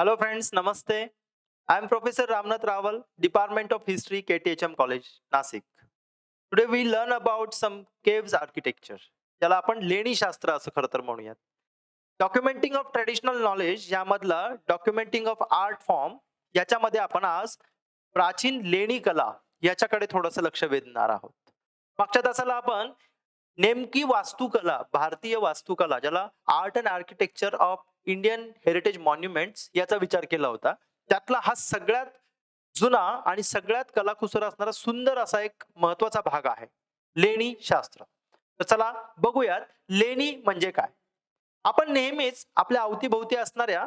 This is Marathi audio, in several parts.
Hello friends, Namaste. I am Professor Ramnath Rawal, Department of History, KTHM College, Nasik. Today we learn about some caves architecture. ज्याला आपण लेणी शास्त्र असं खरं तर म्हणूयात. डॉक्युमेंटिंग ऑफ ट्रेडिशनल नॉलेज यामधला डॉक्युमेंटिंग ऑफ आर्ट फॉर्म याच्यामध्ये आपण आज प्राचीन लेणी कला याच्याकडे थोडंसं लक्ष वेधणार आहोत. मागच्या तासाला आपण नेमकी वास्तुकला, भारतीय वास्तुकला ज्याला art and architecture of Indian heritage monuments याचा विचार केला होता. त्यातला हा सगळ्यात जुना आणि सगळ्यात कलाकुसर असणारा सुंदर असा एक महत्वाचा भाग आहे, लेणी शास्त्र. तर चला बघूयात लेणी म्हणजे काय. आपण नेहमीच आपल्या अवतीभोवती असणाऱ्या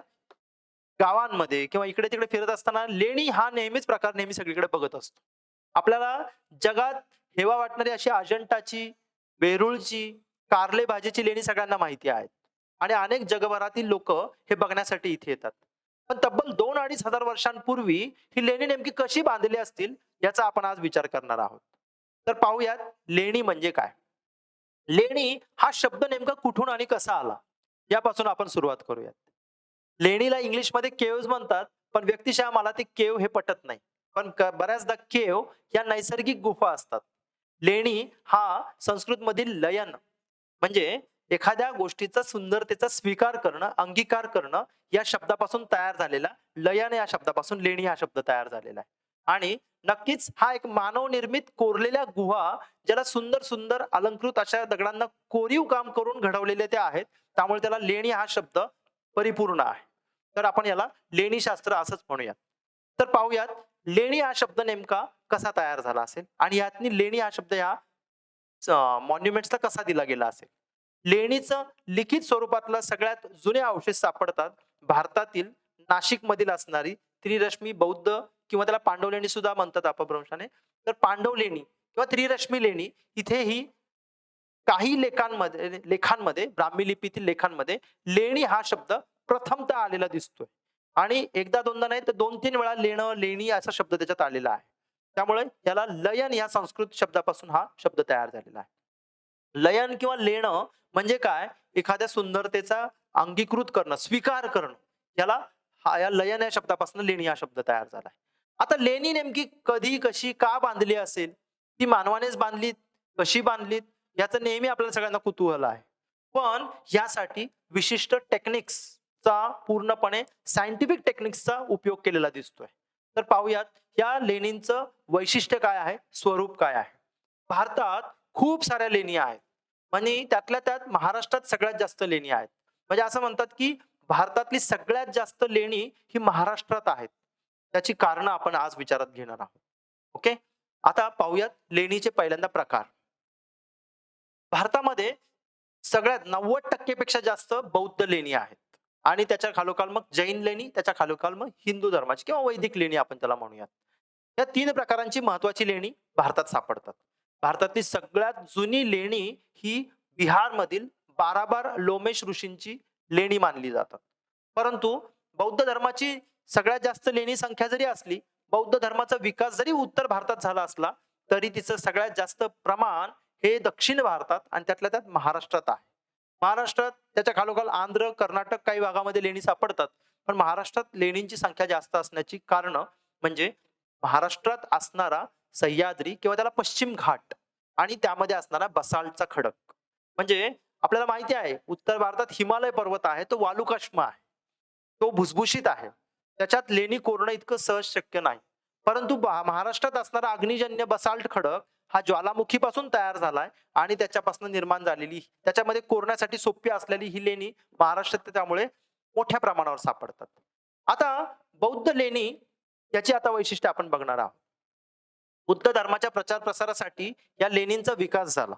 गावांमध्ये किंवा इकडे तिकडे फिरत असताना लेणी हा नेहमीच प्रकार नेहमी सगळीकडे बघत असतो. आपल्याला जगात हेवा वाटणारी अशी अजंठाची, वेरूळची, कारले भाजीची लेणी सगळ्यांना माहिती आहेत आणि अनेक जगभरातील लोक हे बघण्यासाठी इथे येतात. पण तब्बल 2-2.5 हजार वर्षांपूर्वी ही लेणी नेमकी कशी बांधली असतील याचा आपण आज विचार करणार आहोत. तर पाहूयात लेणी म्हणजे काय. लेणी हा शब्द नेमका कुठून आणि कसा आला यापासून आपण सुरुवात करूयात. लेणीला इंग्लिशमध्ये केव्ज म्हणतात, पण व्यक्तिशः मला ते केव हे पटत नाही. पण बऱ्याचदा केव या नैसर्गिक गुफा असतात. लेणी हा संस्कृत मधील लयन म्हणजे एखाद्या गोष्टीचा सुंदरतेचा स्वीकार करणं, अंगीकार करणं या शब्दापासून तयार झालेला लयन या शब्दापासून लेणी हा शब्द तयार झालेला आहे. आणि नक्कीच हा एक मानवनिर्मित कोरलेल्या गुहा ज्याला सुंदर सुंदर अलंकृत अशा दगडांना कोरीव काम करून घडवलेले ते आहेत. त्यामुळे त्याला लेणी हा शब्द परिपूर्ण आहे. तर आपण याला लेणी शास्त्र असंच म्हणूयात. तर पाहूयात लेणी हा शब्द नेमका कसा तयार झाला असेल आणि यातनी लेणी हा शब्द या मॉन्युमेंट्सला कसा दिला गेला असेल. लेणीचं लिखित स्वरूपातलं सगळ्यात जुने अवशेष सापडतात भारतातील नाशिक मधील असणारी त्रिरश्मी बौद्ध किंवा त्याला पांडव लेणी सुद्धा म्हणतात अपभ्रंशाने. तर पांडव लेणी किंवा त्रिरश्मी लेणी इथेही काही लेखांमध्ये ब्राह्मी लिपीतील लेखांमध्ये लेणी हा शब्द प्रथमतः आलेला दिसतोय. आणि एकदा दोनदा नाही तर 2-3 वेळा लेणं, लेणी असा शब्द त्याच्यात आलेला आहे. त्यामुळे याला लयन या संस्कृत शब्दापासून हा शब्द तयार झालेला आहे. लयन किंवा लेणं म्हणजे काय? एखाद्या सुंदरतेचा अंगीकृत करणं, स्वीकार करणं. याला या लयन या शब्दापासून लेणी हा शब्द तयार झालाय. आता लेणी नेमकी कधी, कशी, का बांधली असेल? ती मानवानेच बांधलीत, कशी बांधलीत? याचं नेहमी आपल्याला सगळ्यांना कुतूहल आहे. पण यासाठी विशिष्ट टेक्निक्सचा पूर्णपणे सायंटिफिक टेक्निक्सचा उपयोग केलेला दिसतोय. तर पाहूयात या लेणींचं वैशिष्ट्य काय आहे, स्वरूप काय आहे. भारतात खूप साऱ्या लेणी आहेत. आणि त्यातल्या त्यात महाराष्ट्रात सगळ्यात जास्त लेणी आहेत. म्हणजे असं म्हणतात की भारतातली सगळ्यात जास्त लेणी ही महाराष्ट्रात आहेत. त्याची कारणं आपण आज विचारात घेणार आहोत. ओके. आता पाहूयात लेणीचे पहिल्यांदा प्रकार. भारतामध्ये सगळ्यात 90% पेक्षा जास्त बौद्ध लेणी आहेत. आणि त्याच्या खालोखाल मग जैन लेणी, त्याच्या खालोखाल मग हिंदू धर्माची किंवा वैदिक लेणी आपण त्याला म्हणूयात. या 3 प्रकारांची महत्वाची लेणी भारतात सापडतात. भारतातली सगळ्यात जुनी लेणी ही बिहारमधील बाराबार लोमेश ऋषींची लेणी मानली जातात. परंतु बौद्ध धर्माची सगळ्यात जास्त लेणी संख्या जरी असली, बौद्ध धर्माचा विकास जरी उत्तर भारतात झाला असला, तरी तिचं सगळ्यात जास्त प्रमाण हे दक्षिण भारतात आणि त्यातल्या त्यात महाराष्ट्रात आहे. महाराष्ट्रात त्याच्या खालोखाल आंध्र, कर्नाटक काही भागामध्ये लेणी सापडतात. पण महाराष्ट्रात लेणींची संख्या जास्त असण्याची कारण म्हणजे महाराष्ट्रात असणारा सह्याद्री किंवा त्याला पश्चिम घाट आणि त्यामध्ये असणारा बसाल्टचा खडक. म्हणजे आपल्याला माहिती आहे उत्तर भारतात हिमालय पर्वत आहे, तो वालुकाष्म आहे, तो भुसभुशीत आहे. त्याच्यात लेणी कोरणं इतकं सहज शक्य नाही. परंतु महाराष्ट्रात असणारा अग्निजन्य बसाल्ट खडक हा ज्वालामुखीपासून तयार झालाय आणि त्याच्यापासून निर्माण झालेली त्याच्यामध्ये कोरण्यासाठी सोपी असलेली ही लेणी महाराष्ट्रात त्यामुळे मोठ्या प्रमाणावर सापडतात. आता बौद्ध लेणी याची आता वैशिष्ट्य आपण बघणार आहोत. बुद्ध धर्माच्या प्रचार प्रसारासाठी या लेणींचा विकास झाला.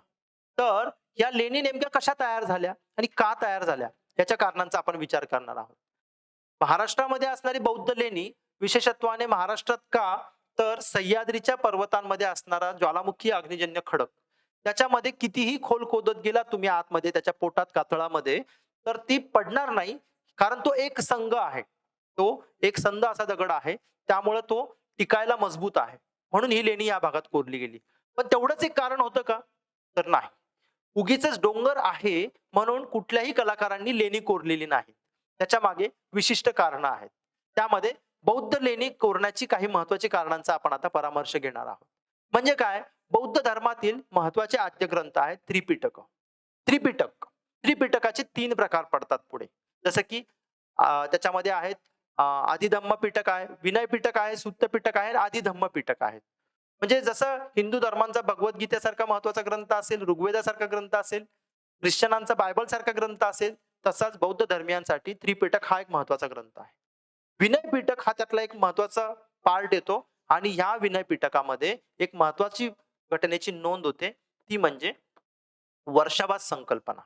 तर या लेणी नेमक्या कशा तयार झाल्या आणि का तयार झाल्या याच्या कारणांचा आपण विचार करणार आहोत. महाराष्ट्रामध्ये असणारी बौद्ध लेणी विशेषत्वाने महाराष्ट्रात का, तर सह्याद्रीच्या पर्वतांमध्ये असणारा ज्वालामुखी अग्निजन्य खडक त्याच्यामध्ये कितीही खोल खोदत गेला तुम्ही आतमध्ये त्याच्या पोटात कातळामध्ये, तर ती पडणार नाही. कारण तो एक संघ आहे, तो एक संध असा दगड आहे, त्यामुळे तो टिकायला मजबूत आहे. म्हणून ही लेणी या भागात कोरली गेली. पण तेवढंच एक कारण होतं का, तर नाही. उगीच डोंगर आहे म्हणून कुठल्याही कलाकारांनी लेणी कोरलेली नाही. त्याच्या मागे विशिष्ट कारणं आहेत. त्यामध्ये बौद्ध लेणी कोरण्याची काही महत्वाची कारणांचा आपण आता परामर्श घेणार आहोत. म्हणजे काय? बौद्ध धर्मातील महत्वाचे आद्य ग्रंथ आहेत त्रिपिटक. त्रिपिटक त्रिपिटकाचे 3 प्रकार पडतात पुढे. जसं की त्याच्यामध्ये आहेत आदिधम्म पिटक आहे, विनय पिटक आहे, सुत्त पिटक आहे, आदिधम्म पिटक आहे. म्हणजे जसं हिंदू धर्मांचा भगवद्गीतेसारखा महत्वाचा ग्रंथ असेल, ऋग्वेदासारखा ग्रंथ असेल, ख्रिश्चनांचा बायबल सारखा ग्रंथ असेल, तसाच बौद्ध धर्मियांसाठी त्रिपिटक हा एक महत्वाचा ग्रंथ आहे. विनय पिटक हा त्यातला एक महत्वाचा पार्ट येतो आणि ह्या विनय पिटकामध्ये एक महत्वाची घटनेची नोंद होते, ती म्हणजे वर्षावास संकल्पना.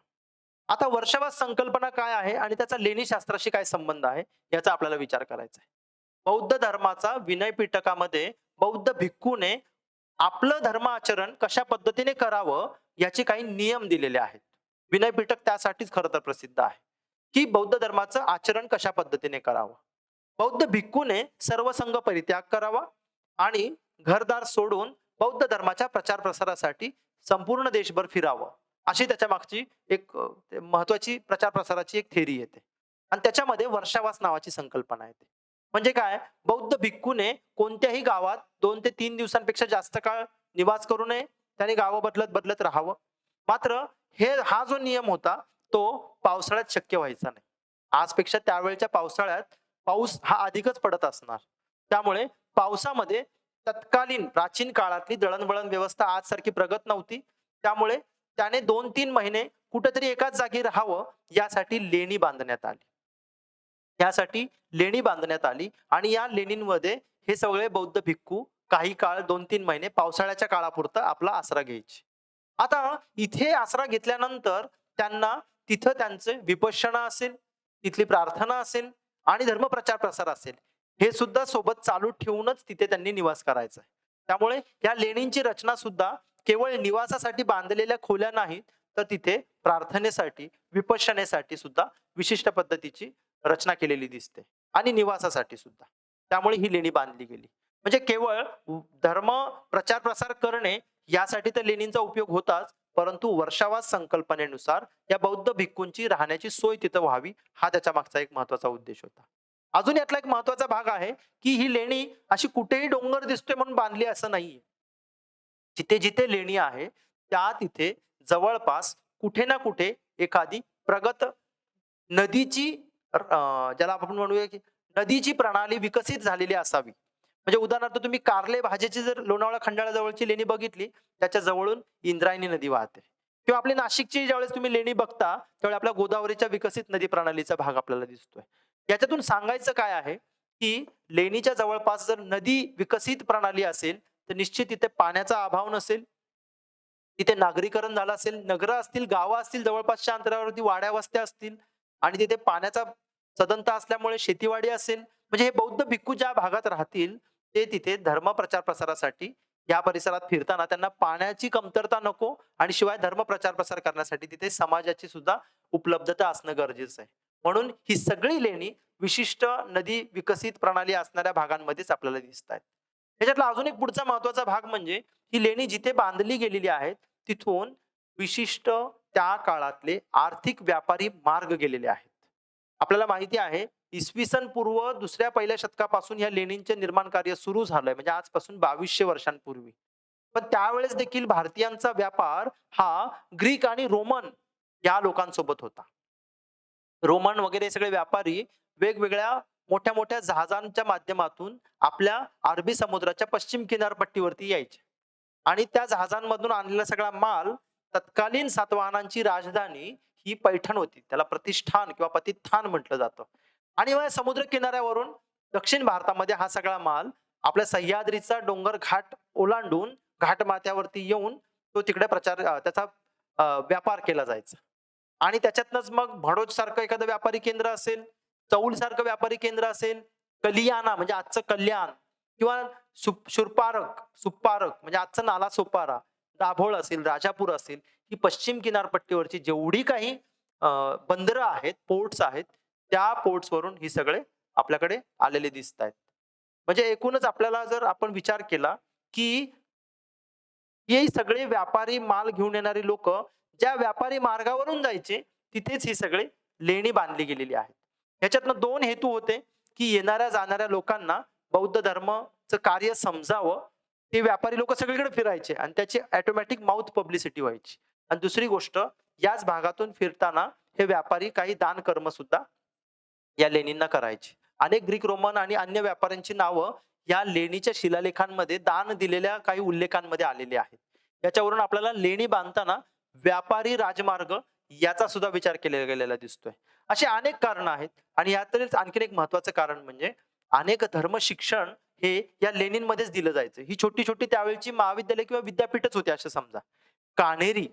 आता वर्षावास संकल्पना काय आहे आणि त्याचा लेणीशास्त्राशी काय संबंध आहे याचा आपल्याला विचार करायचा आहे. बौद्ध धर्माचा विनय पिटकामध्ये बौद्ध भिक्खूने आपलं धर्म आचरण कशा पद्धतीने करावं याचे काही नियम दिलेले आहेत. विनय पिटक त्यासाठीच खरं तर प्रसिद्ध आहे की बौद्ध धर्माचं आचरण कशा पद्धतीने करावं. बौद्ध भिक्खूने सर्वसंग परित्याग करावा आणि घरदार सोडून बौद्ध धर्माच्या प्रचार प्रसारासाठी संपूर्ण देशभर फिरावं, अशी त्याच्या मागची एक महत्वाची प्रचार प्रसाराची एक थेरी येते. आणि त्याच्यामध्ये वर्षावास नावाची संकल्पना येते. म्हणजे काय? बौद्ध भिक्खूने कोणत्याही गावात 2 ते 3 दिवसांपेक्षा जास्त काळ निवास करू नये. त्याने गावं बदलत बदलत राहावं. मात्र हा जो नियम होता तो पावसाळ्यात शक्य व्हायचा नाही. आजपेक्षा त्यावेळच्या पावसाळ्यात पाऊस हा अधिकच पडत असणार. त्यामुळे पावसामध्ये तत्कालीन प्राचीन काळातली दळणवळण व्यवस्था आजसारखी प्रगत नव्हती. त्यामुळे त्याने 2-3 महिने कुठेतरी एकाच जागी राहावं यासाठी लेणी बांधण्यात आली. यासाठी लेणी बांधण्यात आली आणि या लेणींमध्ये हे सगळे बौद्ध भिक्खू काही काळ 2-3 महिने पावसाळ्याच्या काळापुरता आपला आसरा घ्यायचे. आता इथे आसरा घेतल्यानंतर त्यांना तिथं त्यांचे विपश्यना असेल, तिथली प्रार्थना असेल आणि धर्मप्रचार प्रसार असेल, हे सुद्धा सोबत चालू ठेवूनच तिथे त्यांनी निवास करायचा आहे. त्यामुळे या लेणींची रचना सुद्धा केवळ निवासासाठी बांधलेल्या खोल्या नाहीत, तर तिथे प्रार्थनेसाठी, विपश्यनेसाठी सुद्धा विशिष्ट पद्धतीची रचना केलेली दिसते आणि निवासासाठी सुद्धा. त्यामुळे ही लेणी बांधली गेली. म्हणजे केवळ धर्म प्रचार प्रसार करणे यासाठी तर लेणींचा उपयोग होताच, परंतु वर्षावास संकल्पनेनुसार या बौद्ध भिक्खूंची राहण्याची सोय तिथं व्हावी, हा त्याच्या मागचा एक महत्वाचा उद्देश होता. अजून यातला एक महत्वाचा भाग आहे की ही लेणी अशी कुठेही डोंगर दिसतोय म्हणून बांधली असं नाहीये. जिथे जिथे लेणी आहे त्या तिथे जवळपास कुठे ना कुठे एखादी प्रगत नदीची ज्याला आपण म्हणूया की नदीची प्रणाली विकसित झालेली असावी. म्हणजे उदाहरणार्थ तुम्ही कारले भाजेची जर लोणावळा खंडाळा जवळची लेणी बघितली, त्याच्या जवळून इंद्रायणी नदी वाहते. किंवा आपली नाशिकची ज्यावेळेस तुम्ही लेणी बघता त्यावेळी आपल्या गोदावरीच्या विकसित नदी प्रणालीचा भाग आपल्याला दिसतोय. याच्यातून सांगायचं काय आहे की लेणीच्या जवळपास जर नदी विकसित प्रणाली असेल तर निश्चित तिथे पाण्याचा अभाव नसेल, तिथे नागरीकरण झालं असेल, नगरं असतील, गावं असतील, जवळपासच्या अंतरावरती वाड्या वस्त्या असतील आणि तिथे पाण्याचा सदनता असल्यामुळे शेतीवाडी असेल. म्हणजे हे बौद्ध भिक्खू ज्या भागात राहतील ते तिथे धर्म प्रचार प्रसारासाठी या परिसरात फिरताना त्यांना पाण्याची कमतरता नको आणि शिवाय धर्म प्रचार प्रसार करण्यासाठी तिथे समाजाची सुद्धा उपलब्धता असणं गरजेचं आहे. म्हणून ही सगळी लेणी विशिष्ट नदी विकसित प्रणाली असणाऱ्या भागांमध्येच आपल्याला दिसत आहेत. त्याच्यातला अजून एक पुढचा महत्वाचा भाग म्हणजे ही लेणी जिथे बांधली गेलेली आहेत तिथून विशिष्ट त्या काळातले आर्थिक व्यापारी मार्ग गेलेले आहेत. आपल्याला माहिती आहे इसवी सन पूर्व 2ऱ्या-1ल्या शतकापासून या लेणींचे निर्माण कार्य सुरू झालंय, म्हणजे आजपासून 2200 वर्षांपूर्वी. पण त्यावेळेस देखील भारतीयांचा व्यापार हा ग्रीक आणि रोमन या लोकांसोबत होता. रोमन वगैरे सगळे व्यापारी वेगवेगळ्या मोठ्या मोठ्या जहाजांच्या माध्यमातून आपल्या अरबी समुद्राच्या पश्चिम किनारपट्टीवरती यायचे आणि त्या जहाजांमधून आणलेला सगळा माल तत्कालीन सातवाहनांची राजधानी ही पैठण होती. त्याला प्रतिष्ठान किंवा पतितथान म्हटलं जातं. आणि मग समुद्र किनाऱ्यावरून दक्षिण भारतामध्ये हा सगळा माल आपल्या सह्याद्रीचा डोंगर घाट ओलांडून घाटमाथ्यावरती येऊन तो तिकडे त्याचा व्यापार केला जायचा. आणि त्याच्यातनच मग भडोज सारखं एखादं व्यापारी केंद्र असेल, चौल सारखं व्यापारी केंद्र असेल, कलियाना म्हणजे आजचं कल्याण किंवा सुप्पारक म्हणजे आजचं नाला सोपारा, दाभोळ असेल, राजापूर असेल, ही पश्चिम किनारपट्टीवरची जेवढी काही बंदरं आहेत, पोर्ट्स आहेत, त्या पोर्ट्स वरून ही सगळे आपल्याकडे आलेले दिसत आहेत. म्हणजे एकूणच आपल्याला जर आपण विचार केला की हे सगळे व्यापारी माल घेऊन येणारी लोक ज्या व्यापारी मार्गावरून जायचे तिथेच ही सगळे लेणी बांधली गेलेली आहेत. ह्याच्यातनं 2 हेतू होते की येणाऱ्या जाणाऱ्या लोकांना बौद्ध धर्मचं कार्य समजावं. ते व्यापारी लोक सगळीकडे फिरायचे आणि त्याची ऑटोमॅटिक माउथ पब्लिसिटी व्हायची. आणि दुसरी गोष्ट, याच भागातून फिरताना हे व्यापारी काही दान कर्म सुद्धा या लेणींना करायचे. अनेक ग्रीक, रोमन आणि अन्य व्यापाऱ्यांची नावं या लेणीच्या शिलालेखांमध्ये दान दिलेल्या काही उल्लेखांमध्ये आलेली आहेत. याच्यावरून आपल्याला लेणी बांधताना व्यापारी राजमार्ग याचा सुद्धा विचार केला गेलेला दिसतोय. अशी अनेक कारणं आहेत आणि यातच आणखीन एक महत्वाचं कारण म्हणजे अनेक धर्म शिक्षण हे या लेणींमध्येच दिलं जायचं. ही छोटी-छोटी त्यावेळची महाविद्यालय किंवा विद्यापीठच होती असं समजा. कान्हेरी,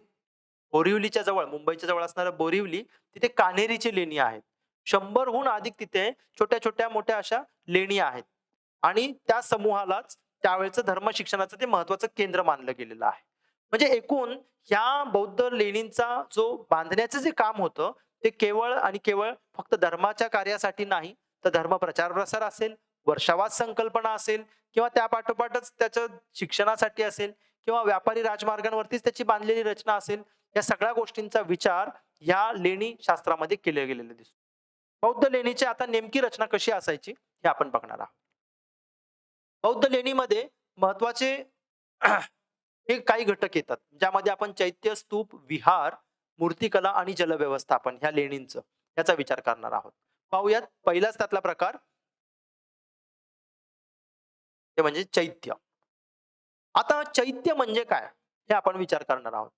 बोरिवलीच्या जवळ, मुंबईच्या जवळ असणारं बोरिवली, तिथे कान्हेरीची लेणी आहेत. 100 अधिक तिथे छोट्या-छोट्या, मोठ्या अशा लेणी आहेत आणि त्या समूहालाच त्यावेळचं धर्म शिक्षणाचं ते महत्वाचं केंद्र मानलं गेलेलं आहे. म्हणजे एकूण ह्या बौद्ध लेणींचा जो बांधण्याचं जे काम होतं, ते केवळ आणि केवळ फक्त धर्माच्या कार्यासाठी नाही, तर धर्म प्रचार-प्रसार असेल, वर्षावास संकल्पना असेल किंवा त्या पाठोपाठच त्याचं शिक्षणासाठी असेल किंवा व्यापारी राजमार्गांवरतीच त्याची बांधलेली रचना असेल, या सगळ्या गोष्टींचा विचार या लेणी शास्त्रामध्ये केले गेलेले दिसतो. बौद्ध लेणीची आता नेमकी रचना कशी असायची हे आपण बघणार आहोत. बौद्ध लेणीमध्ये महत्वाचे हे काही घटक येतात, ज्यामध्ये आपण चैत्य, स्तूप, विहार, मूर्तिकला आणि जलव्यवस्थापन ह्या लेणींचं याचा विचार करणार आहोत. पाहूयात पहिलाच त्यातला प्रकार, ते म्हणजे चैत्य. आता चैत्य म्हणजे काय हे आपण विचार करणार आहोत.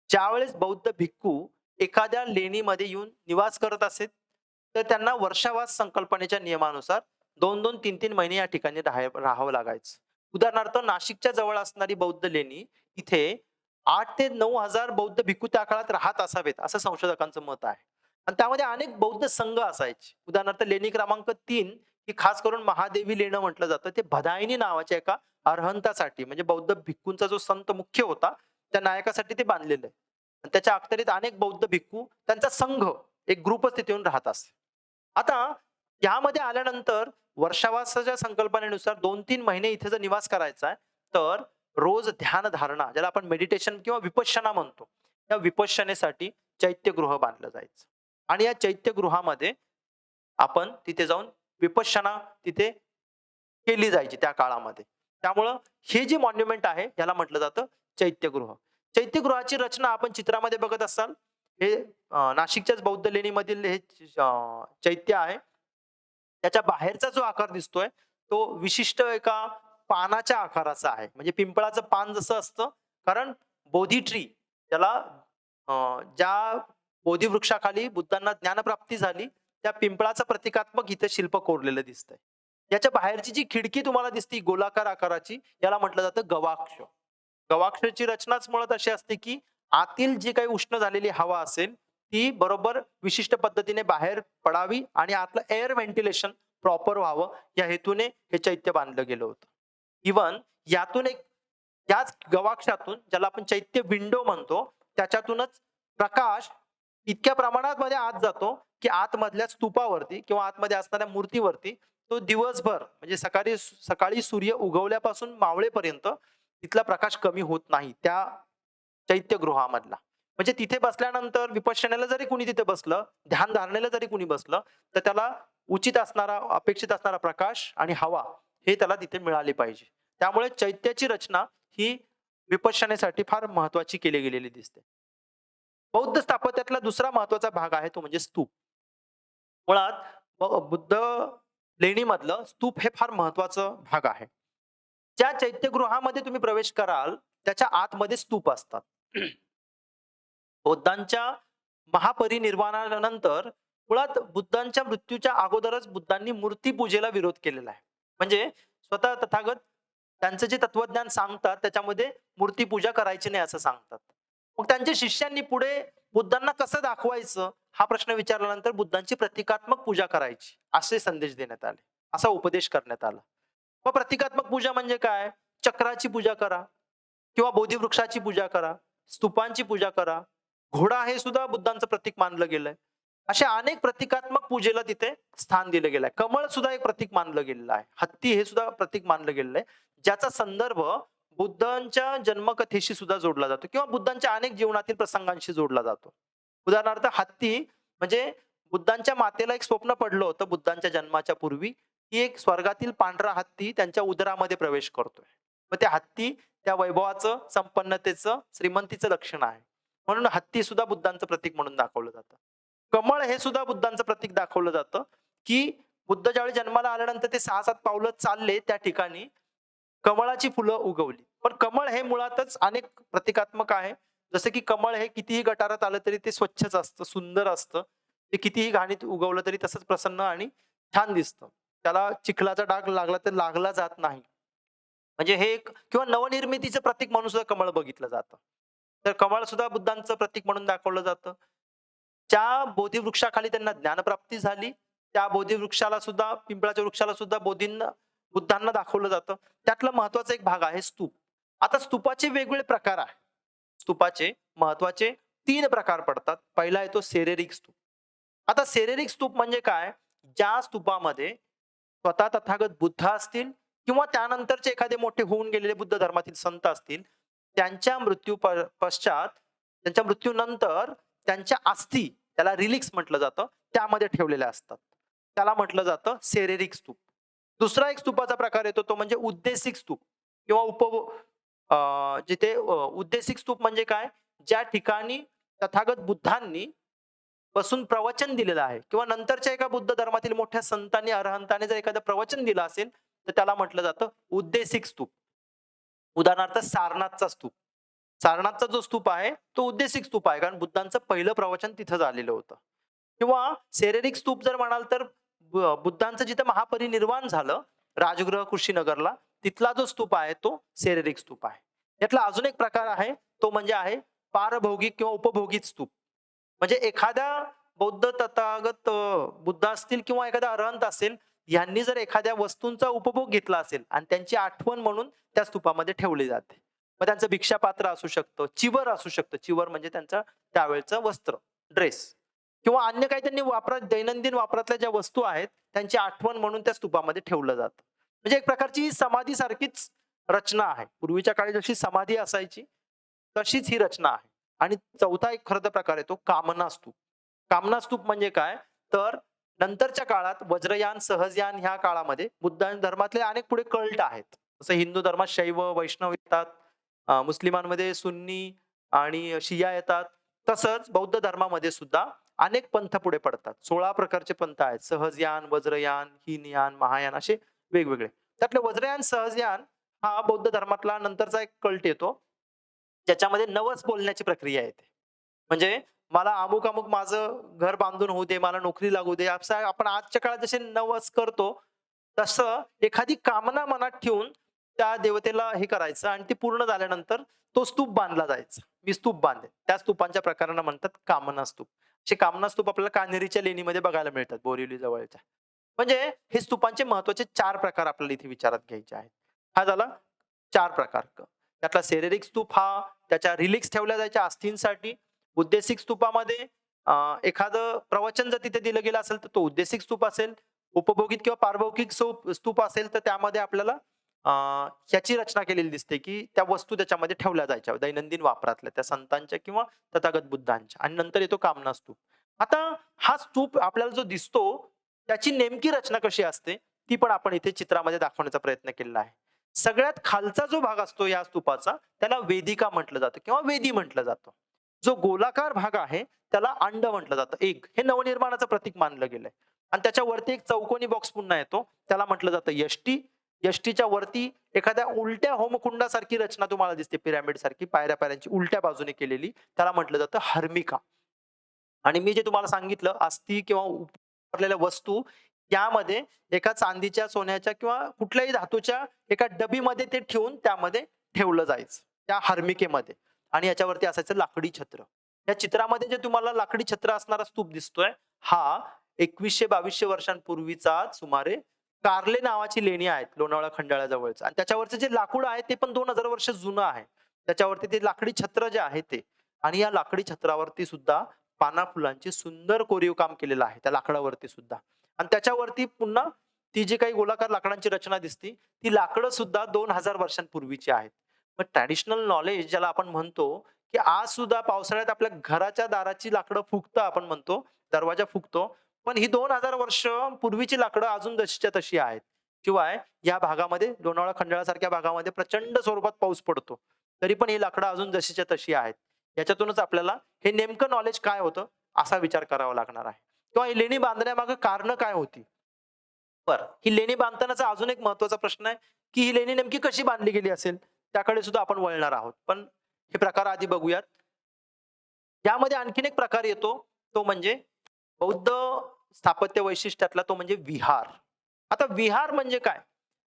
ज्यावेळेस बौद्ध भिक्खू एखाद्या लेणीमध्ये येऊन निवास करत असेल, तर त्यांना वर्षावास संकल्पनेच्या नियमानुसार 2-2, 3-3 महिने या ठिकाणी राहावं लागायचं. उदाहरणार्थ नाशिकच्या जवळ असणारी बौद्ध लेणी, इथे 8 ते 9 हजार बौद्ध भिक्खू त्या काळात राहत असावेत असं संशोधकांचं मत आहे. आणि त्यामध्ये अनेक बौद्ध संघ असायचे. उदाहरणार्थ लेणी क्रमांक 3 ही खास करून महादेवी लेणं म्हटलं जातं. ते भदायनी नावाच्या एका अरहंतासाठी, म्हणजे बौद्ध भिक्खूंचा जो संत मुख्य होता त्या नायकासाठी ते बांधलेलं आहे. आणि त्याच्या अखत्यारीत अनेक बौद्ध भिक्खू, त्यांचा संघ, एक ग्रुपच तिथे येऊन राहत असे. आता यामध्ये आल्यानंतर वर्षावासाच्या संकल्पनेनुसार 2-3 महिने इथे जर निवास करायचा आहे, तर रोज ध्यान धारणा, ज्याला आपण मेडिटेशन किंवा विपश्यना म्हणतो, त्या विपश्यनेसाठी चैत्यगृह बांधलं जायचं. आणि या चैत्यगृहामध्ये आपण तिथे जाऊन विपश्यना तिथे केली जायची त्या काळामध्ये. त्यामुळं हे जे मॉन्युमेंट आहे याला म्हटलं जातं चैत्यगृह. चैत्यगृहाची रचना आपण चित्रामध्ये बघत असाल. हे नाशिकच्याच बौद्ध लेणीमधील हे चैत्य आहे. त्याच्या बाहेरचा जो आकार दिसतोय तो विशिष्ट एका पानाच्या आकाराचा आहे. म्हणजे पिंपळाचं पान जसं असतं, कारण बोधी ट्री त्याला ज्या बोधिवृक्षाखाली बुद्धांना ज्ञानप्राप्ती झाली त्या पिंपळाचं प्रतिकात्मक इथे शिल्प कोरलेलं दिसतंय. याच्या बाहेरची जी खिडकी तुम्हाला दिसते गोलाकार आकाराची, याला म्हटलं जातं गवाक्ष. गवाक्षची रचनाच मुळात अशी असते की आतील जी काही उष्ण झालेली हवा असेल ती बरोबर विशिष्ट पद्धतीने बाहेर पडावी आणि आतलं एअर व्हेंटिलेशन प्रॉपर व्हावं, या हेतूने हे चैत्य बांधलं गेलं होतं. इवन यातून एक, याच गवाक्षातून, ज्याला आपण चैत्य विंडो म्हणतो, त्याच्यातूनच प्रकाश इतक्या प्रमाणात मध्ये आत जातो की आतमधल्या स्तूपावरती किंवा आतमध्ये असणाऱ्या मूर्तीवरती तो दिवसभर, म्हणजे सकाळी सकाळी सूर्य उगवल्यापासून मावळेपर्यंत तिथला प्रकाश कमी होत नाही त्या चैत्यगृहामधला. म्हणजे तिथे बसल्यानंतर विपश्यनेला जरी कुणी तिथे बसलं, ध्यान धारणेला जरी कुणी बसलं, तर त्याला उचित असणारा, अपेक्षित असणारा प्रकाश आणि हवा हे त्याला तिथे मिळाली पाहिजे. त्यामुळे चैत्याची रचना ही विपश्यनेसाठी फार महत्वाची केली गेलेली दिसते. बौद्ध स्थापत्यातला दुसरा महत्वाचा भाग आहे तो म्हणजे स्तूप. मुळात बुद्ध लेणीमधलं स्तूप हे फार महत्वाचं भाग आहे. ज्या चैत्यगृहामध्ये तुम्ही प्रवेश कराल त्याच्या आतमध्ये स्तूप असतात. बुद्धांच्या महापरिनिर्वाणानंतर मुळात बुद्धांच्या मृत्यूच्या अगोदरच बुद्धांनी मूर्तीपूजेला विरोध केलेला आहे. म्हणजे स्वतः तथागत त्यांचं जे तत्वज्ञान सांगतात त्याच्यामध्ये मूर्तीपूजा करायची नाही असं सांगतात. मग त्यांच्या शिष्यांनी पुढे बुद्धांना कसं दाखवायचं हा प्रश्न विचारल्यानंतर बुद्धांची प्रतिकात्मक पूजा करायची असे संदेश देण्यात आले, असा उपदेश करण्यात आला. मग प्रतिकात्मक पूजा म्हणजे काय? चक्राची पूजा करा किंवा बोधिवृक्षाची पूजा करा, स्तूपांची पूजा करा. घोडा हे सुद्धा बुद्धांचं प्रतीक मानलं गेलंय. अशा अनेक प्रतिकात्मक पूजेला तिथे स्थान दिलं गेलंय. कमळ सुद्धा एक प्रतीक मानलं गेलेलं आहे. हत्ती हे सुद्धा प्रतीक मानलं गेलेलं आहे, ज्याचा संदर्भ बुद्धांच्या जन्मकथेशी सुद्धा जोडला जातो किंवा बुद्धांच्या अनेक जीवनातील प्रसंगांशी जोडला जातो. उदाहरणार्थ हत्ती म्हणजे बुद्धांच्या मातेला एक स्वप्न पडलं होतं बुद्धांच्या जन्माच्या पूर्वी की एक स्वर्गातील पांढरा हत्ती त्यांच्या उदरामध्ये प्रवेश करतोय. मग त्या हत्ती त्या वैभवाचं, संपन्नतेचं, श्रीमंतीचं लक्षण आहे. म्हणून हत्ती सुद्धा बुद्धांचं प्रतीक म्हणून दाखवलं जातं. कमळ हे सुद्धा बुद्धांचं प्रतीक दाखवलं जातं, की बुद्ध ज्यावेळी जन्माला आल्यानंतर ते 6-7 पावलं चालले त्या ठिकाणी कमळाची फुलं उगवली. पण कमळ हे मुळातच अनेक प्रतिकात्मक आहे. जसं की कमळ हे कितीही गटारात आलं तरी ते स्वच्छच असतं, सुंदर असतं. ते कितीही घाणीत उगवलं तरी तसंच प्रसन्न आणि छान दिसतं. त्याला चिखलाचा डाग लागला तर लागला जात नाही. म्हणजे हे एक किंवा नवनिर्मितीचं प्रतीक म्हणून सुद्धा कमळ बघितलं जातं. तर कमळ सुद्धा बुद्धांचं प्रतीक म्हणून दाखवलं जातं. ज्या बोधिवृक्षाखाली त्यांना ज्ञानप्राप्ती झाली, त्या बोधिवृक्षाला सुद्धा पिंपळाच्या वृक्षाला सुद्धा बुद्धांना दाखवलं जातं. त्यातला महत्वाचा एक भाग आहे स्तूप. आता स्तूपाचे वेगवेगळे प्रकार आहेत. स्तूपाचे महत्वाचे 3 प्रकार पडतात. पहिला येतो शारीरिक स्तूप. आता शारीरिक स्तूप म्हणजे काय? ज्या स्तूपामध्ये स्वतः तथागत बुद्ध असतील किंवा त्यानंतरचे एखादे मोठे होऊन गेलेले बुद्ध धर्मातील संत असतील, त्यांच्या पश्चात त्यांच्या मृत्यूनंतर त्यांच्या अस्थी, त्याला रिलिक्स म्हटलं जातं, त्यामध्ये ठेवलेल्या असतात. त्याला म्हटलं जातं शारीरिक स्तूप. दुसरा एक स्तूपाचा प्रकार येतो तो म्हणजे उद्देशिक स्तूप किंवा उद्देशिक स्तूप म्हणजे काय? ज्या ठिकाणी तथागत बुद्धांनी बसून प्रवचन दिलेलं आहे किंवा नंतरच्या एका बुद्ध धर्मातील मोठ्या संतांनी, अरहंताने जर एखादं प्रवचन दिलं असेल, तर त्याला म्हटलं जातं उद्देशिक स्तूप. उदाहरणार्थ सारनाथचा स्तूप. सारनाथचा जो स्तूप आहे, तो उद्देशिक स्तूप आहे. कारण बुद्धांचं पहिलं प्रवचन तिथं झालेलं होतं. किंवा शारीरिक स्तूप जर म्हणाल तर बुद्धांचं जिथं महापरिनिर्वाण झालं, राजगृह कुशीनगरला, तिथला जो स्तूप आहे तो शारीरिक स्तूप आहे. यातला अजून एक प्रकार आहे, तो म्हणजे आहे पारभौगिक किंवा उपभोगिक स्तूप. म्हणजे एखाद्या बौद्ध तथागत बुद्ध असतील किंवा एखादा अरहंत असेल, यांनी जर एखाद्या वस्तूंचा उपभोग घेतला असेल आणि त्यांची आठवण म्हणून त्या स्तूपामध्ये ठेवली जाते. मग त्यांचं भिक्षापात्र असू शकतं, चिवर असू शकतं. चिवर म्हणजे त्यांचं त्यावेळचं वस्त्र, ड्रेस किंवा अन्य काही त्यांनी दैनंदिन वापरातल्या ज्या वस्तू आहेत, त्यांची आठवण म्हणून त्या स्तूपामध्ये ठेवलं जातं. म्हणजे एक प्रकारची समाधीसारखीच रचना आहे. पूर्वीच्या काळी जशी समाधी असायची, तशीच ही रचना आहे. आणि चौथा एक खरं तर प्रकार आहे तो कामना स्तूप. कामना स्तूप म्हणजे काय? तर नंतरच्या काळात वज्रयान, सहजयान ह्या काळामध्ये बुद्ध धर्मातले अनेक पुढे कल्ट आहेत. जसं हिंदू धर्मात शैव, वैष्णव येतात, मुस्लिमांमध्ये सुन्नी आणि शिया येतात. तसंच बौद्ध धर्मामध्ये सुद्धा अनेक पंथ पुढे पडतात. 16 प्रकारचे पंथ आहेत. सहजयान, वज्रयान, हीनयान, महायान असे वेगवेगळे. त्यातले वज्रयान, सहजयान हा बौद्ध धर्मातला नंतरचा एक कल्ट येतो. ज्याच्यामध्ये नवस बोलण्याची प्रक्रिया येते. म्हणजे मला अमुक-अमुक माझं घर बांधून होऊ दे, मला नोकरी लागू दे. असं आपण आजच्या काळात जसे नवस करतो, तसं एखादी कामना मनात ठेवून त्या देवतेला हे करायचं आणि ती पूर्ण झाल्यानंतर तो स्तूप बांधला जायचा. मी स्तूप बांधेन. त्या स्तूपांच्या प्रकारांना म्हणतात कामना स्तूप. असे कामना स्तूप आपल्याला कान्हेरीच्या लेणीमध्ये बघायला मिळतात, बोरिवली जवळच्या. म्हणजे हे स्तूपांचे महत्त्वाचे 4 प्रकार आपल्याला इथे विचारात घ्यायचे आहेत. हा झाला 4 प्रकार. त्यातला शारीरिक स्तूप हा त्याच्या रिलिक्स ठेवल्या जायच्या अस्थींसाठी. उद्देशिक स्तूपामध्ये एखादं प्रवचन जर तिथे दिलं गेलं असेल तर तो उद्देशिक स्तूप असेल. उपभोगित किंवा पारभौतिक स्तूप असेल तर त्यामध्ये आपल्याला ह्याची रचना केलेली दिसते, की त्या वस्तू त्याच्यामध्ये ठेवल्या जायच्या दैनंदिन वापरातल्या त्या संतांच्या किंवा तथागत बुद्धांच्या. आणि नंतर येतो कामना स्तूप. आता हा स्तूप आपल्याला जो दिसतो त्याची नेमकी रचना कशी असते ती पण आपण इथे चित्रामध्ये दाखवण्याचा प्रयत्न केलेला आहे. सगळ्यात खालचा जो भाग असतो या स्तूपाचा त्याला वेदिका म्हटलं जातं किंवा वेदी म्हटलं जातं. जो गोलाकार भाग आहे त्याला अंड म्हटलं जातं. एक हे नवनिर्माणाचं प्रतीक मानलं गेलंय. आणि त्याच्यावरती एक चौकोनी बॉक्स पुन्हा येतो. त्याला म्हटलं जातं यष्टी. यष्टीच्या वरती एखाद्या उलट्या होमकुंडासारखी रचना तुम्हाला दिसते, पिरॅमिड सारखी पायऱ्या-पायऱ्यांची उलट्या बाजूने केलेली. त्याला म्हटलं जातं हर्मिका. आणि मी जे तुम्हाला सांगितलं अस्थी किंवा वापरलेल्या वस्तू यामध्ये एका चांदीच्या, सोन्याच्या किंवा कुठल्याही धातूच्या एका डबीमध्ये ते ठेवून त्यामध्ये ठेवलं जायचं त्या हर्मिकेमध्ये. आणि याच्यावरती असायचं लाकडी छत्र. या चित्रामध्ये जे तुम्हाला लाकडी छत्र असणारा स्तूप दिसतोय हा 2100-2200 वर्षांपूर्वीचा सुमारे कार्ले नावाची लेणी आहेत लोणावळा खंडाळा जवळच. आणि त्याच्यावरचं जे लाकूड आहे ते पण 2000 वर्ष जुनं आहे. त्याच्यावरती ते लाकडी छत्र जे आहे ते. आणि या लाकडी छत्रावरती सुद्धा पाना फुलांची सुंदर कोरीव काम केलेलं आहे त्या लाकडावरती सुद्धा. आणि त्याच्यावरती पुन्हा ती जी काही गोलाकार लाकडांची रचना दिसती ती लाकडं सुद्धा 2000 वर्षांपूर्वीची आहेत. मग ट्रॅडिशनल नॉलेज ज्याला आपण म्हणतो, की आज सुद्धा पावसाळ्यात आपल्या घराच्या दाराची लाकडं फुगतं आपण म्हणतो, दरवाजा फुगतो. पण ही 2000 वर्ष पूर्वीची लाकडं अजून जशीच्या तशी आहेत. शिवाय या भागामध्ये लोणावळा खंडाळासारख्या भागामध्ये प्रचंड स्वरूपात पाऊस पडतो. तरी पण ही लाकडं अजून जशीच्या तशी आहेत. याच्यातूनच आपल्याला हे नेमकं नॉलेज काय होतं असा विचार करावा लागणार आहे. किंवा ही लेणी बांधण्यामागे कारणं काय होती? बरं, ही लेणी बांधतानाचा अजून एक महत्त्वाचा प्रश्न आहे, की ही लेणी नेमकी कशी बांधली गेली असेल? त्याकडे सुद्धा आपण वळणार आहोत. पण हे प्रकार आधी बघूयात. यामध्ये आणखीन एक प्रकार येतो, तो म्हणजे बौद्ध स्थापत्य वैशिष्ट्यातला तो म्हणजे विहार. आता विहार म्हणजे काय?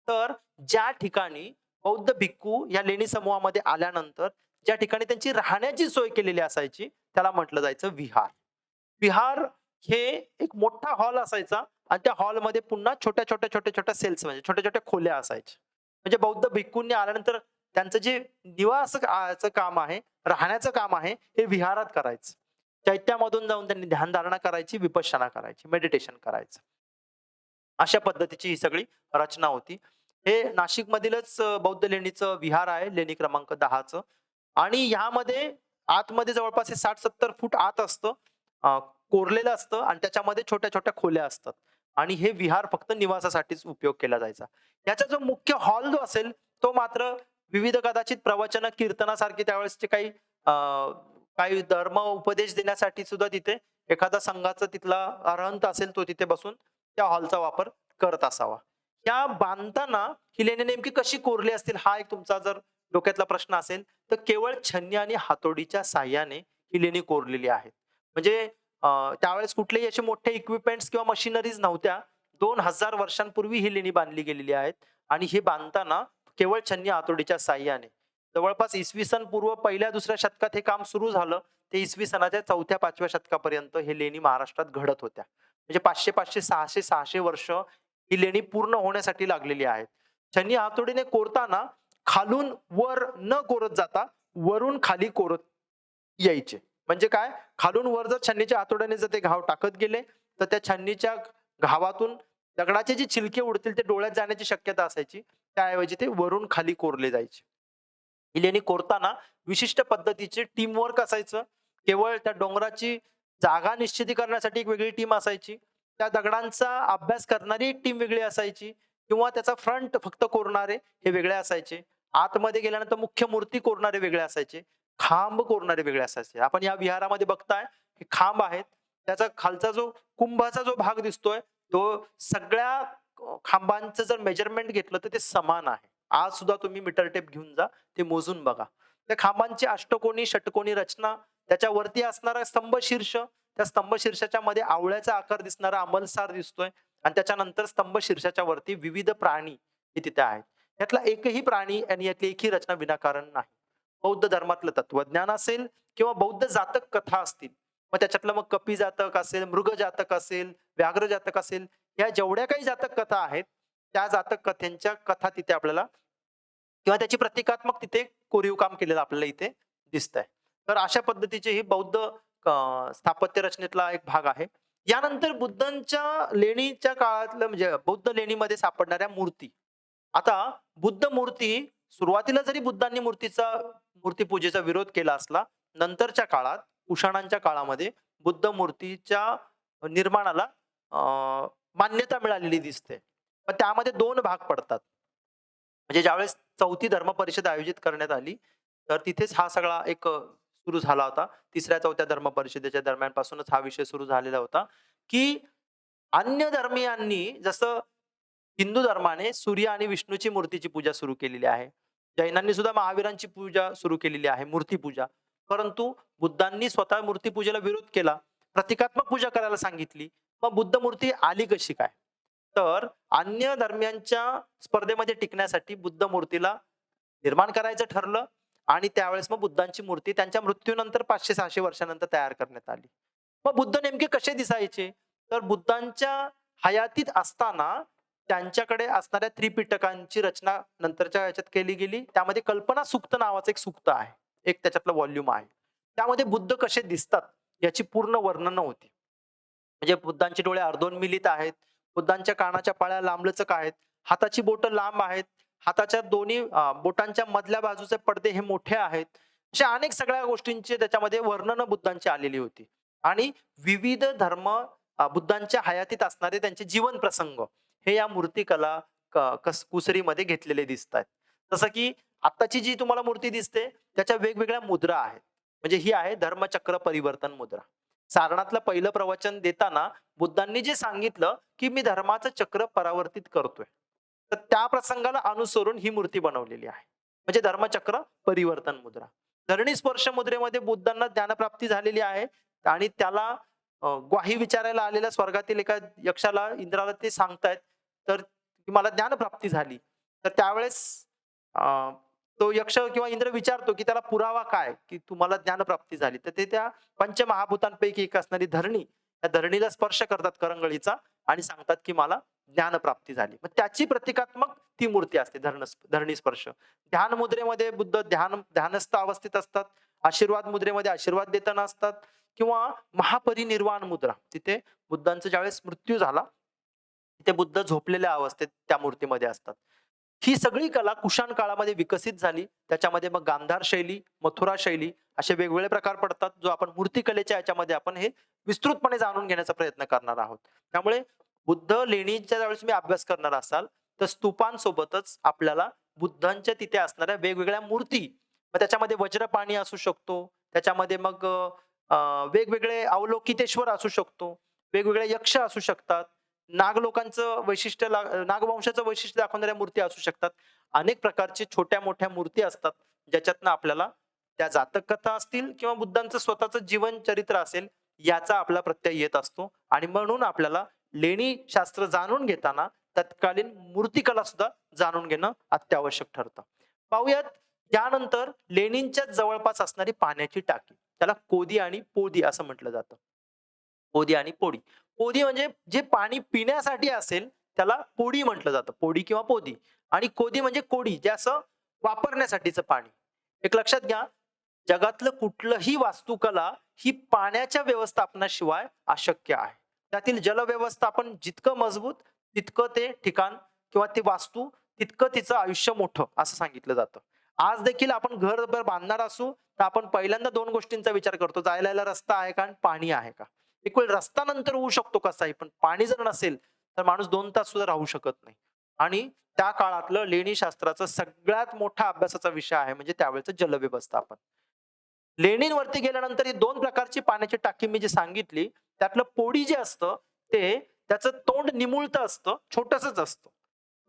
तर ज्या ठिकाणी बौद्ध भिक्खू या लेणी समूहामध्ये आल्यानंतर ज्या ठिकाणी त्यांची राहण्याची सोय केलेली असायची, त्याला म्हटलं जायचं विहार. विहार हे एक मोठा हॉल असायचा आणि त्या हॉलमध्ये पुन्हा छोट्या-छोट्या सेल्स म्हणजे छोट्या-छोट्या खोल्या असायच्या. म्हणजे बौद्ध भिक्खूंनी आल्यानंतर त्यांचं जे निवास काम आहे, राहण्याचं काम आहे, हे विहारात करायचं. चैत्यामधून जाऊन त्यांनी ध्यानधारणा करायची, विपश्यना करायची, मेडिटेशन करायचं. अशा पद्धतीची ही सगळी रचना होती. हे नाशिकमधीलच बौद्ध लेणीचं विहार आहे, लेणी क्रमांक 10चं आणि ह्यामध्ये आतमध्ये जवळपास हे 60-70 फूट आत असतं. अ, कोरलेलं असतं आणि त्याच्यामध्ये छोट्या-छोट्या खोल्या असतात आणि हे विहार फक्त निवासासाठीच उपयोग केला जायचा. याचा जो मुख्य हॉल जो असेल, तो मात्र विविध कदाचित प्रवचन, कीर्तनासारखे त्यावेळेसचे काही धर्म उपदेश देण्यासाठी सुद्धा तिथे एखादा संघाचा तिथला अरहंत असेल, तो तिथे बसून त्या हॉलचा वापर करत असावा. त्या बांधताना ही लेणी नेमकी कशी कोरली असतील, हा एक तुमचा जर डोक्यातला प्रश्न असेल, तर केवळ छन्नी आणि हातोडीच्या साहाय्याने ही लेणी कोरलेली आहेत. म्हणजे त्यावेळेस कुठलेही असे मोठे इक्विपमेंट्स किंवा मशिनरीज नव्हत्या. 2000 वर्षांपूर्वी ही लेणी बांधली गेलेली आहेत आणि हे बांधताना केवळ छन्नी हातोडीच्या साहाय्याने. जवळपास इसवी सन पूर्व 1ल्या-2ऱ्या शतकात हे काम सुरू झालं. ते इसवी सनाच्या 4थ्या-5व्या शतकापर्यंत हे लेणी महाराष्ट्रात घडत होत्या. म्हणजे 500-500, 600-600 वर्ष ही लेणी पूर्ण होण्यासाठी लागलेली आहेत. छन्नी हातोडीने कोरताना खालून वर न कोरत जाता वरून खाली कोरत यायचे. म्हणजे काय? खालून वर जर छन्नीच्या हातोड्याने जर ते घाव टाकत गेले, तर त्या छन्नीच्या घावातून दगडाचे जे छिलके उडतील ते डोळ्यात जाण्याची शक्यता असायची. त्याऐवजी ते वरून खाली कोरले जायचे. ही लेणी कोरताना विशिष्ट पद्धतीचे टीमवर्क असायचं. केवळ त्या डोंगराची जागा निश्चिती करण्यासाठी एक वेगळी टीम असायची. त्या दगडांचा अभ्यास करणारी एक टीम वेगळी असायची किंवा त्याचा फ्रंट फक्त कोरणारे हे वेगळे असायचे. आतमध्ये गेल्यानंतर मुख्य मूर्ती कोरणारे वेगळे असायचे. खांब कोरणारे वेगळे असायचे. आपण या विहारामध्ये बघताय हे खांब आहेत. त्याचा खालचा जो कुंभाचा जो भाग दिसतोय, तो सगळ्या खांबांचं जर मेजरमेंट घेतलं तर ते समान आहे. आज सुद्धा तुम्ही मीटर टेप घेऊन जा, ते मोजून बघा. त्या खांबांची अष्टकोनी, षटकोनी रचना, त्याच्यावरती असणारा स्तंभशीर्ष, त्या स्तंभशीर्षाच्या मध्ये आवळ्याचा आकार दिसणारा अंमलसार दिसतोय आणि त्याच्यानंतर स्तंभशीर्षाच्या वरती विविध प्राणी हे तिथे आहेत. यातला एकही प्राणी आणि यातली एकही रचना विनाकारण नाही. बौद्ध धर्मातलं तत्वज्ञान असेल किंवा बौद्ध जातक कथा असतील, मग त्याच्यातलं मग कपी जातक असेल, मृग जातक असेल, व्याघ्र जातक असेल, या जेवढ्या काही जातक कथा आहेत, त्या जातक कथांच्या कथा तिथे आपल्याला किंवा त्याची प्रतिकात्मक तिथे कोरीव काम केलेलं आपल्याला इथे दिसतंय. तर अशा पद्धतीचे ही बौद्ध स्थापत्य रचनेतला एक भाग आहे. यानंतर बुद्धांच्या लेणीच्या काळातलं म्हणजे बौद्ध लेणीमध्ये सापडणाऱ्या मूर्ती. आता बुद्ध मूर्ती सुरुवातीला जरी बुद्धांनी मूर्तीपूजेचा विरोध केला असला, नंतरच्या काळात कुशाणांच्या काळामध्ये बुद्ध मूर्तीच्या निर्माणाला मान्यता मिळालेली दिसते. पण त्यामध्ये 2 भाग पडतात. म्हणजे ज्यावेळेस 4थी धर्म परिषद आयोजित करण्यात आली, तर तिथेच हा सगळा एक सुरू झाला होता. 3ऱ्या-4थ्या धर्म परिषदेच्या दरम्यानपासूनच हा विषय सुरू झालेला होता, की अन्य धर्मीयांनी जसं हिंदू धर्माने सूर्य आणि विष्णूची मूर्तीची पूजा सुरू केलेली आहे. जैनांनी सुद्धा महावीरांची पूजा सुरू केलेली आहे, मूर्तीपूजा. परंतु बुद्धांनी स्वतः मूर्तीपूजेला विरोध केला. प्रतिकात्मक पूजा करायला सांगितली. मग बुद्ध मूर्ती आली कशी काय? तर अन्य धर्मियांच्या स्पर्धेमध्ये टिकण्यासाठी बुद्ध मूर्तीला निर्माण करायचं ठरलं आणि त्यावेळेस मग बुद्धांची मूर्ती त्यांच्या मृत्यूनंतर 500-600 वर्षानंतर तयार करण्यात आली. मग बुद्ध नेमके कसे दिसायचे? तर बुद्धांच्या हयातीत असताना त्यांच्याकडे असणाऱ्या त्रिपिटकांची रचना नंतरच्या ह्याच्यात केली गेली. त्यामध्ये कल्पना सूक्त नावाचं एक सूक्त आहे. एक त्याच्यातलं व्हॉल्यूम आहे. त्यामध्ये बुद्ध कसे दिसतात याची पूर्ण वर्णनं होती. म्हणजे बुद्धांचे डोळे अर्धोन्मीलित आहेत. बुद्धांच्या कानाच्या पाळ्या लांबलचक आहेत. हाताची बोटं लांब आहेत. हाताच्या दोन्ही बोटांच्या मधल्या बाजूचे पडदे हे मोठे आहेत. अशा अनेक सगळ्या गोष्टींची त्याच्यामध्ये वर्णनं बुद्धांची आलेली होती. आणि विविध धर्म बुद्धांच्या हयातीत असणारे त्यांचे जीवन प्रसंग हे या मूर्तिकला कुसरीमध्ये घेतलेले दिसतात. जसं की आत्ताची जी तुम्हाला मूर्ती दिसते त्याच्या वेगवेगळ्या मुद्रा आहेत. म्हणजे ही आहे धर्मचक्र परिवर्तन मुद्रा. सारनाथला पहिलं प्रवचन देताना बुद्धांनी जे सांगितलं, की मी धर्माचं चक्र परावर्तित करतोय. तर त्या प्रसंगाला अनुसरून ही मूर्ती बनवलेली आहे. म्हणजे धर्मचक्र परिवर्तन मुद्रा. धरणी स्पर्श मुद्रेमध्ये बुद्धांना ज्ञानप्राप्ती झालेली आहे आणि त्याला ग्वाही विचारायला आलेल्या स्वर्गातील एका यक्षाला, इंद्राला ते सांगतायत, तर की मला ज्ञानप्राप्ती झाली. तर त्यावेळेस अ, तो यक्ष किंवा इंद्र विचारतो, की त्याला पुरावा काय, की तुम्हाला ज्ञानप्राप्ती झाली? तर ते त्या पंचमहाभूतांपैकी एक असणारी धरणी, त्या धरणीला स्पर्श करतात करंगळीचा आणि सांगतात, की मला ज्ञानप्राप्ती झाली. मग त्याची प्रतिकात्मक ती मूर्ती असते धरणी स्पर्श. ध्यान मुद्रेमध्ये बुद्ध ध्यानस्थ अवस्थेत असतात. आशीर्वाद मुद्रेमध्ये आशीर्वाद देताना असतात किंवा महापरिनिर्वाण मुद्रा, तिथे बुद्धांचा ज्यावेळेस मृत्यू झाला, तिथे बुद्ध झोपलेल्या अवस्थेत त्या मूर्तीमध्ये असतात. ही सगळी कला कुशाण काळामध्ये विकसित झाली. त्याच्यामध्ये मग गांधार शैली, मथुरा शैली असे वेगवेगळे प्रकार पडतात, जो आपण मूर्तिकलेच्या याच्यामध्ये आपण हे विस्तृतपणे जाणून घेण्याचा प्रयत्न करणार आहोत. त्यामुळे बुद्ध लेणीचा ज्यावेळेस तुम्ही अभ्यास करणार असाल, तर स्तूपांसोबतच आपल्याला बुद्धांच्या तिथे असणाऱ्या वेगवेगळ्या मूर्ती, मग त्याच्यामध्ये वज्रपाणी असू शकतो, त्याच्यामध्ये मग वेगवेगळे अवलोकितेश्वर असू शकतो, वेगवेगळे यक्ष असू शकतात, नागलोकांचं वैशिष्ट्य नागवंशाचं वैशिष्ट्य दाखवणाऱ्या मूर्ती असू शकतात. अनेक प्रकारचे छोट्या-मोठ्या मूर्ती असतात, ज्याच्यातनं आपल्याला त्या जातक कथा असतील किंवा बुद्धांचं स्वतःचं जीवन चरित्र असेल, याचा आपला प्रत्यय येत असतो आणि म्हणून आपल्याला लेणी शास्त्र जाणून घेताना तत्कालीन मूर्तिकला सुद्धा जाणून घेणं अत्यावश्यक ठरतं. पाहूयात त्यानंतर लेणींच्या जवळपास असणारी पाण्याची टाकी. त्याला कोदी आणि पोदी असं म्हटलं जातं. पोदी आणि पोडी. पोदी म्हणजे जे पाणी पिण्यासाठी असेल त्याला पोडी म्हटलं जातं. पोडी किंवा पोदी. आणि कोदी म्हणजे कोडी, जे असं वापरण्यासाठीचं पाणी. एक लक्षात घ्या, जगातलं कुठलंही वास्तुकला ही पाण्याच्या व्यवस्थापनाशिवाय अशक्य आहे. त्यातील जलव्यवस्थापन जितकं मजबूत, तितकं ते ठिकाण किंवा ती वास्तू तितकं तिचं आयुष्य मोठं असं सांगितलं जातं. आज देखील आपण घर बांधणार असू, तर आपण पहिल्यांदा 2 गोष्टींचा विचार करतो. जायला रस्ता आहे का आणि पाणी आहे का? एक वेळ रस्ता नंतर होऊ शकतो कसाही, पण पाणी जर नसेल, तर माणूस 2 तास सुद्धा राहू शकत नाही. आणि त्या काळातलं लेणी शास्त्राचा सगळ्यात मोठा अभ्यासाचा विषय आहे म्हणजे त्यावेळेचं जलव्यवस्थापन. लेणींवरती गेल्यानंतर ही 2 प्रकारची पाण्याची टाकी मी जी सांगितली, त्यातलं पोडी जे असतं, ते त्याचं तोंड निमुळतं असतं, छोटंसंच असतं.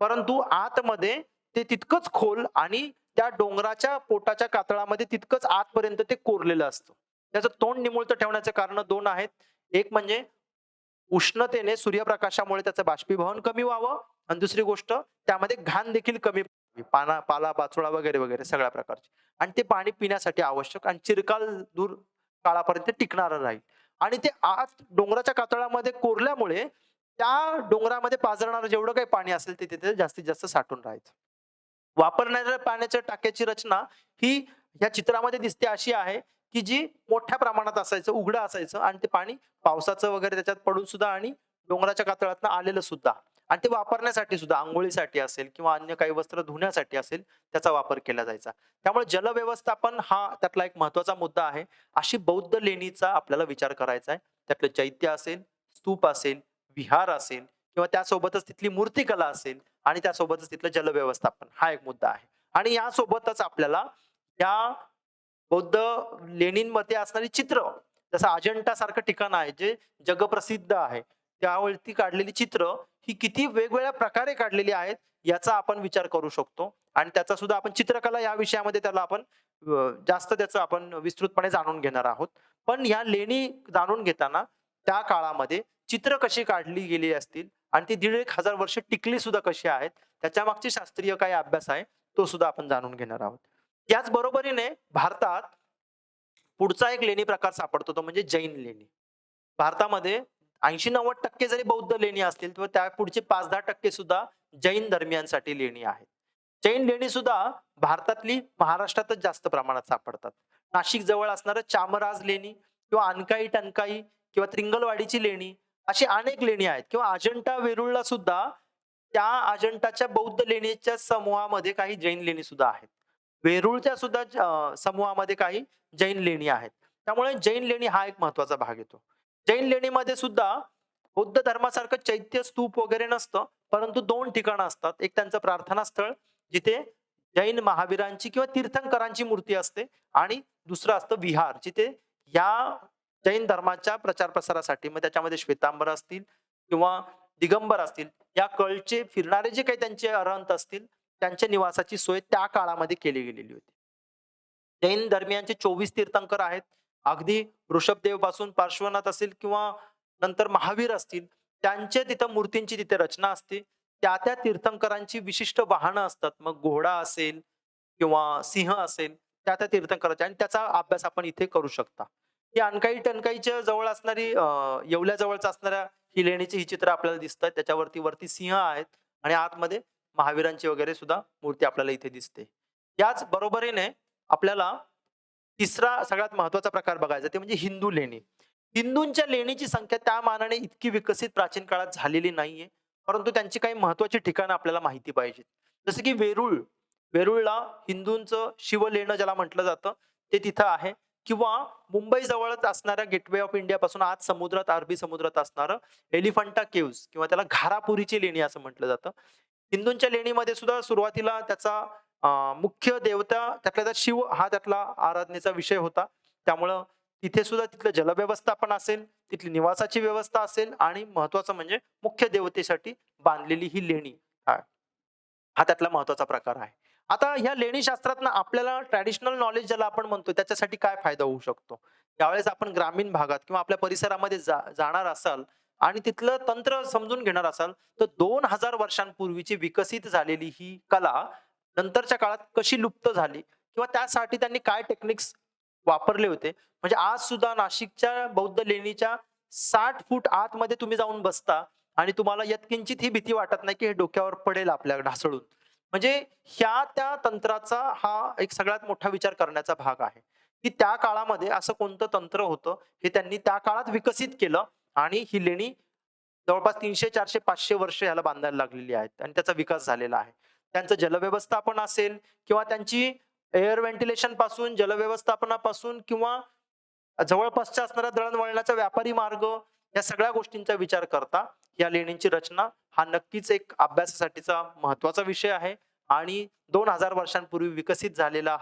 परंतु आतमध्ये ते तितकंच खोल आणि त्या डोंगराच्या पोटाच्या कातळामध्ये तितकंच आतपर्यंत ते कोरलेलं असतं. त्याचं तोंड निमुळतं ठेवण्याचे कारण 2 आहेत. एक म्हणजे उष्णतेने, सूर्यप्रकाशामुळे त्याचं बाष्पीभवन कमी व्हावं आणि दुसरी गोष्ट त्यामध्ये घाण देखील कमी व्हावी. पाला-पाचोळा वगैरे, वगैरे सगळ्या प्रकारचे. आणि ते पाणी पिण्यासाठी आवश्यक आणि चिरकाल दूर काळापर्यंत टिकणारं राहील. आणि ते आत डोंगराच्या कातळामध्ये कोरल्यामुळे त्या डोंगरामध्ये पाझरणारं जेवढं काही पाणी असेल ते तिथे जास्तीत जास्त साठून राहायचं. वापरणाऱ्या पाण्याच्या टाक्याची रचना ही ह्या चित्रामध्ये दिसते अशी आहे, की जी मोठ्या प्रमाणात असायचं, उघडं असायचं आणि ते पाणी पावसाचं वगैरे त्याच्यात पडून सुद्धा आणि डोंगराच्या कातळातनं आलेलं सुद्धा आणि ते वापरण्यासाठी सुद्धा, अंघोळीसाठी असेल किंवा अन्य काही वस्त्र धुण्यासाठी असेल, त्याचा वापर केला जायचा. त्यामुळे जलव्यवस्थापन हा त्यातला एक महत्त्वाचा मुद्दा आहे. अशी बौद्ध लेणीचा आपल्याला विचार करायचा आहे. त्यातलं चैत्य असेल, स्तूप असेल, विहार असेल किंवा त्यासोबतच तिथली मूर्तिकला असेल आणि त्यासोबतच तिथलं जलव्यवस्थापन हा एक मुद्दा आहे. आणि यासोबतच आपल्याला या बौद्ध लेणींमध्ये असणारी चित्र, जसं अजंठा सारखं ठिकाण आहे जे जगप्रसिद्ध आहे, त्यावरती काढलेली चित्र ही किती वेगवेगळ्या प्रकारे काढलेली आहेत याचा आपण विचार करू शकतो आणि त्याचा सुद्धा आपण चित्रकला या विषयामध्ये त्याला आपण जास्त त्याचं आपण विस्तृतपणे जाणून घेणार आहोत. पण ह्या लेणी जाणून घेताना त्या काळामध्ये चित्र कशी काढली गेली असतील आणि ती 1,500 वर्ष टिकली सुद्धा कशी आहेत, त्याच्या मागची शास्त्रीय काय अभ्यास आहे तो सुद्धा आपण जाणून घेणार आहोत. याच बरोबरीने भारतात पुढचा एक लेणी प्रकार सापडतो तो म्हणजे जैन लेणी. भारतामध्ये 80-90% जरी बौद्ध लेणी असतील तर त्या पुढचे 5-10% सुद्धा जैन धर्मियांसाठी लेणी आहेत. जैन लेणी सुद्धा भारतातली महाराष्ट्रातच जास्त प्रमाणात सापडतात. नाशिक जवळ असणारं चामराज लेणी किंवा अनकाई टंकाई किंवा त्रिंगलवाडीची लेणी अशी अनेक लेणी आहेत किंवा अजंठा वेरूळला सुद्धा त्या अजंठाच्या बौद्ध लेणीच्या समूहामध्ये काही जैन लेणी सुद्धा आहेत. वेरूळच्या सुद्धा समूहामध्ये काही जैन लेणी आहेत. त्यामुळे जैन लेणी हा एक महत्त्वाचा भाग येतो. जैन लेणीमध्ये सुद्धा बौद्ध धर्मासारखं चैत्य स्तूप वगैरे नसतं, परंतु 2 ठिकाणं असतात. एक त्यांचं प्रार्थनास्थळ जिथे जैन महावीरांची किंवा तीर्थंकरांची मूर्ती असते आणि दुसरं असतं विहार, जिथे या जैन धर्माच्या प्रचार-प्रसारासाठी मग त्याच्यामध्ये श्वेतांबर असतील किंवा दिगंबर असतील, या कळचे फिरणारे जे काही त्यांचे अरहंत असतील, त्यांच्या निवासाची सोय त्या काळामध्ये केली गेलेली होती. जैन धर्मियांचे 24 तीर्थंकर आहेत. अगदी ऋषभदेव पासून पार्श्वनाथ असेल किंवा नंतर महावीर असतील, त्यांचे तिथं मूर्तींची तिथे रचना असते. त्या तीर्थंकरांची विशिष्ट वाहनं असतात. मग घोडा असेल किंवा सिंह असेल, त्या तीर्थंकराच्या आणि त्याचा अभ्यास आपण इथे करू शकता. ही अनकाई-टनकाईच्या जवळ असणारी येवल्या जवळच असणाऱ्या ही लेणीची ही चित्र आपल्याला दिसतात. त्याच्यावरती वरती सिंह आहेत आणि आतमध्ये महावीरांची वगैरे सुद्धा मूर्ती आपल्याला इथे दिसते. याच बरोबरीने आपल्याला तिसरा सगळ्यात महत्वाचा प्रकार बघायचा ते म्हणजे हिंदू लेणी. हिंदूंच्या लेणीची संख्या त्या मानाने इतकी विकसित प्राचीन काळात झालेली नाहीये. परंतु त्यांची काही महत्वाची ठिकाणं आपल्याला माहिती पाहिजेत. जसं की वेरूळ. वेरूळला हिंदूंचं शिवलेणं ज्याला म्हटलं जातं, ते तिथं आहे किंवा मुंबई जवळच असणाऱ्या गेटवे ऑफ इंडिया पासून आत समुद्रात, अरबी समुद्रात असणारं एलिफंटा केव्हज किंवा त्याला घारापुरीची लेणी असं म्हटलं जातं. हिंदूंच्या लेणीमध्ये सुद्धा सुरुवातीला त्याचा मुख्य देवता त्यातल्या त्यात शिव हा त्यातला आराधनेचा विषय होता. त्यामुळं तिथे सुद्धा तिथलं जलव्यवस्थापन असेल, तिथली निवासाची व्यवस्था असेल आणि महत्वाचं म्हणजे मुख्य देवतेसाठी बांधलेली ही लेणी हा हा त्यातला महत्वाचा प्रकार आहे. आता ह्या लेणीशास्त्रातनं आपल्याला ट्रॅडिशनल नॉलेज ज्याला आपण म्हणतो त्याच्यासाठी काय फायदा होऊ शकतो? त्यावेळेस आपण ग्रामीण भागात किंवा आपल्या परिसरामध्ये जाणार असाल आणि तिथलं तंत्र समजून घेणार असाल, तर 2000 वर्षांपूर्वीची विकसित झालेली ही कला नंतरच्या काळात कशी लुप्त झाली किंवा त्यासाठी त्यांनी काय टेक्निक्स वापरले होते. म्हणजे आज सुद्धा नाशिकच्या बौद्ध लेणीच्या 60 फूट आतमध्ये तुम्ही जाऊन बसता आणि तुम्हाला यत्किंचित ही भीती वाटत नाही, की हे डोक्यावर पडेल आपल्या ढासळून. म्हणजे त्या तंत्राचा हा एक सगळ्यात मोठा विचार करण्याचा भाग आहे, की त्या काळामध्ये असं कोणतं तंत्र होतं, हे त्यांनी त्या काळात विकसित केलं आणि ही लेणी जवळपास 300, 400, 500 वर्ष याला बांधायला लागलेली आहेत आणि त्याचा विकास झालेला आहे. त्यांचं जलव्यवस्थापन असेल किंवा त्यांची एअर व्हेंटिलेशन पासून, जलव्यवस्थापनापासून किंवा जवळपासच्या असणाऱ्या दळणवळणाचा व्यापारी मार्ग या सगळ्या गोष्टींचा विचार करता या लेणींची रचना हा नक्कीच एक अभ्यासासाठीचा महत्वाचा विषय आहे आणि 2000 वर्षांपूर्वी विकसित झालेला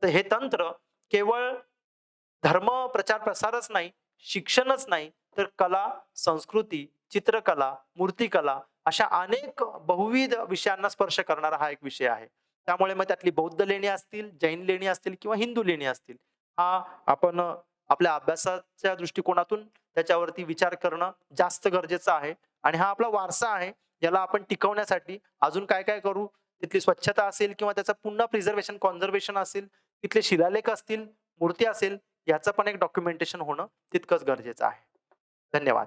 हे तंत्र केवळ धर्म प्रचार प्रसारच नाही, शिक्षणच नाही, तर कला, संस्कृती, चित्रकला, मूर्तिकला अशा अनेक बहुविध विषयांना स्पर्श करणारा हा एक विषय आहे. त्यामुळे मग त्यातली बौद्ध लेणी असतील, जैन लेणी असतील किंवा हिंदू लेणी असतील, हा आपण आपल्या अभ्यासाच्या दृष्टिकोनातून त्याच्यावरती विचार करणं जास्त गरजेचं आहे आणि हा आपला वारसा आहे. याला आपण टिकवण्यासाठी अजून काय-काय करू? तिथली स्वच्छता असेल किंवा त्याचं पुन्हा प्रिझर्वेशन, कॉन्झर्वेशन असेल, तिथले शिलालेख असतील, मूर्ती असेल, याचं पण एक डॉक्युमेंटेशन होणं तितकंच गरजेचं आहे. धन्यवाद.